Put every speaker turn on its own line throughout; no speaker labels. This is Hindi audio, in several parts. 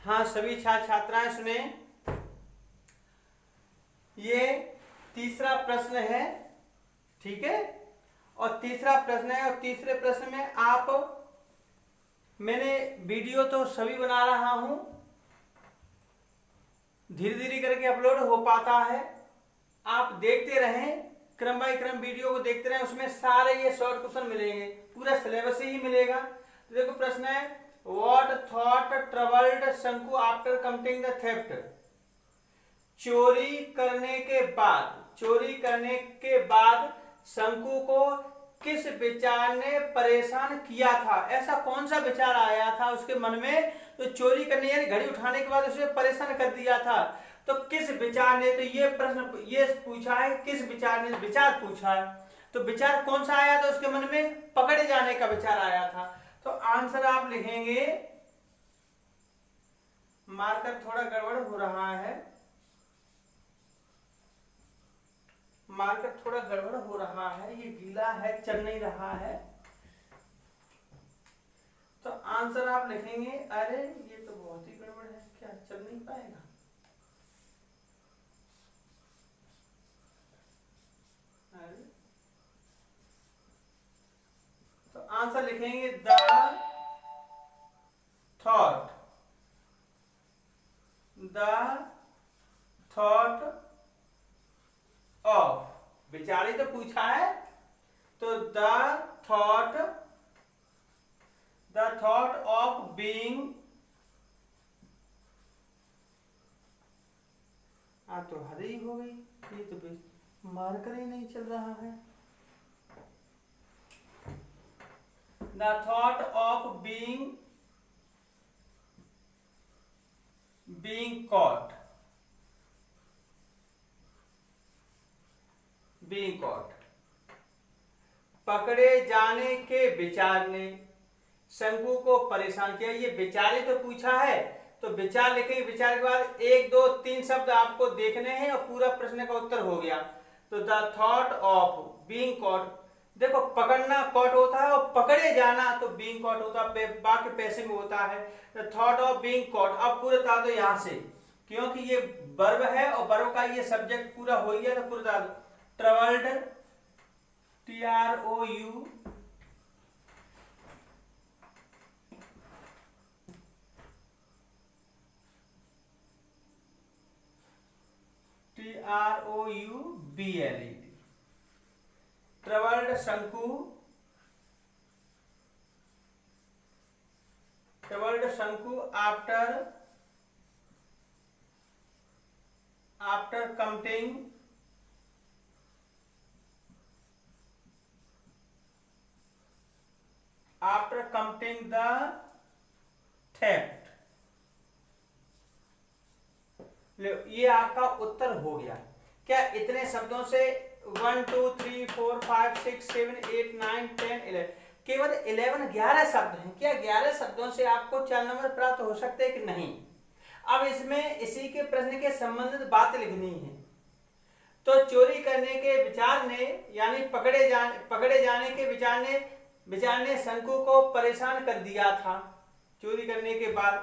हाँ, सभी छात्र छात्राएं सुने। ये तीसरा प्रश्न है, ठीक है। और तीसरा प्रश्न है, और तीसरे प्रश्न में मैंने वीडियो तो सभी बना रहा हूं, धीरे धीरे करके अपलोड हो पाता है। आप देखते रहें, क्रम बाय क्रम वीडियो को देखते रहें, उसमें सारे ये शॉर्ट क्वेश्चन मिलेंगे, पूरा सिलेबस ही मिलेगा। तो देखो प्रश्न है, व्हाट थॉट ट्रबल्ड शंकु आफ्टर कमिटिंग द थेफ्ट। चोरी करने के बाद शंकु को किस विचार ने परेशान किया था? ऐसा कौन सा विचार आया था उसके मन में, तो चोरी करने यानी घड़ी उठाने के बाद उसे परेशान कर दिया था। तो किस विचार ने, तो ये प्रश्न ये पूछा है, किस विचार ने विचार पूछा है, तो विचार कौन सा आया था उसके मन में? पकड़े जाने का विचार आया था। तो आंसर आप लिखेंगे, मार्कर थोड़ा गड़बड़ हो रहा है, मार्कर थोड़ा गड़बड़ हो रहा है, ये गीला है, चल नहीं रहा है। तो आंसर आप लिखेंगे, अरे ये तो बहुत ही गड़बड़ है, क्या चल नहीं पाएगा? अरे तो आंसर लिखेंगे द थॉट ऑफ, विचार ही तो पूछा है, तो द थॉट ऑफ बीइंग, तो हद ही हो गई, ये तो मार्कर ही नहीं चल रहा है। The thought of being caught, पकड़े जाने के विचार ने शंकु को परेशान किया। ये विचार ही तो पूछा है, तो विचार लिखेंगे, विचार के बाद 1 2 3 शब्द आपको देखने हैं और पूरा प्रश्न का उत्तर हो गया। तो the thought of being caught, देखो पकड़ना कॉट होता है और पकड़े जाना तो बीइंग कॉट होता है, बाकी पैसे में होता है। The thought of being caught, अब पूरा बता दो यहां से, क्योंकि ये वर्ब है और वर्ब का ये सब्जेक्ट पूरा हो गया, तो पूरा बता दो। ट्रबल्ड, TROU TROUBLED, ट्रबल्ड शंकु आफ्टर committing the theft। ये आपका उत्तर हो गया। क्या इतने शब्दों से 1 2 3 4 5 6 7 8 9 10 11, केवल 11 शब्द हैं। क्या 11 शब्दों से आपको 4 नंबर प्राप्त हो सकते हैं कि नहीं? अब इसमें इसी के प्रश्न के संबंधित बात लिखनी है। तो चोरी करने के विचार ने, यानी पकड़े जाने के विचार ने शंकु को परेशान कर दिया था चोरी करने के बाद।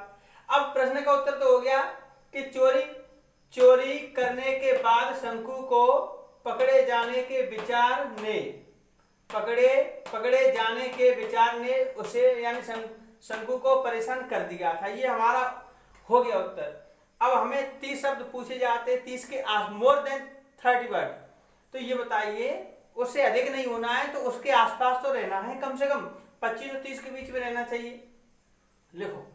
अब प्रश्न का उत्तर तो हो गया कि चोरी करने के बाद शंकु को पकड़े जाने के विचार ने उसे यानी शंकु को परेशान कर दिया था। ये हमारा हो गया उत्तर। अब हमें 30 शब्द पूछे जाते हैं, 30 के मोर देन 30 वर्ड। तो ये बताइए, उससे अधिक नहीं होना है, तो उसके आसपास तो रहना है, कम से कम 25 और 30 के बीच में रहना चाहिए। लिखो,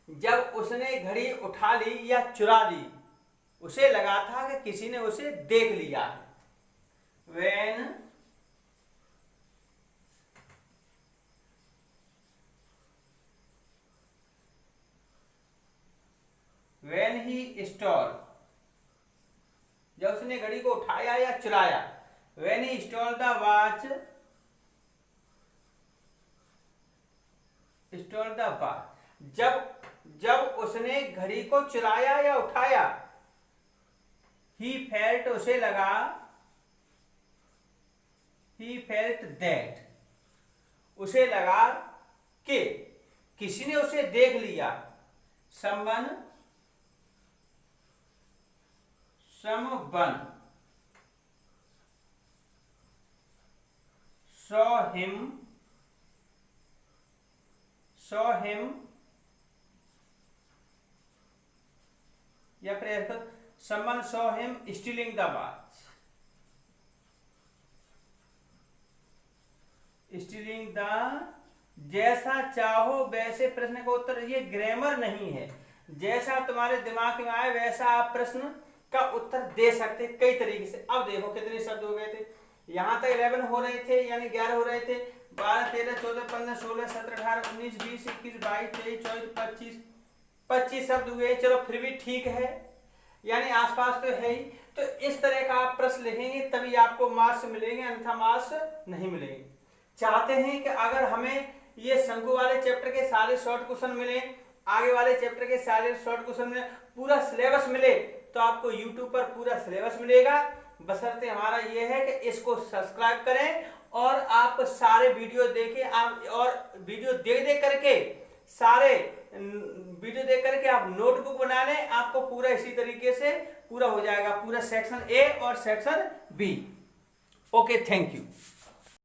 जब उसने घड़ी उठा ली या चुरा ली, उसे लगा था कि किसी ने उसे देख लिया है। when he stole, जब उसने घड़ी को उठाया या चुराया। when he stole the watch, जब उसने घड़ी को चुराया या उठाया। he felt, उसे लगा। he felt that, उसे लगा कि किसी ने उसे देख लिया, someone saw him या फिर someone saw him stealing the watch, stealing the, जैसा चाहो वैसे प्रश्न का उत्तर, ये ग्रामर नहीं है, जैसा तुम्हारे दिमाग में आए वैसा आप प्रश्न का उत्तर दे सकते कई तरीके से। अब देखो कितने शब्द हो गए थे, यहाँ तक 11 हो रहे थे, यानी 11 हो रहे थे, 12 13 14 15 16 17 18 19 20 21 22 23 24 25 शब्द हुए। चलो फिर भी ठीक है, यानी आसपास तो है ही। तो इस तरह का आप प्रश्न लिखेंगे तभी आपको मार्क्स मिलेंगे, अन्यथा मार्क्स नहीं मिलेंगे। चाहते हैं कि अगर हमें ये शंकु वाले चैप्टर के सारे शॉर्ट क्वेश्चन मिले, आगे वाले चैप्टर के सारे शॉर्ट क्वेश्चन मिले, पूरा सिलेबस मिले, तो आपको YouTube पर पूरा सिलेबस मिलेगा। बशर्ते हमारा ये है कि इसको सब्सक्राइब करें और आप सारे वीडियो देखें, आप और वीडियो देख करके सारे वीडियो देख करके आप नोटबुक बना लें, आपको पूरा इसी तरीके से पूरा हो जाएगा, पूरा सेक्शन ए और section B. Okay, thank you.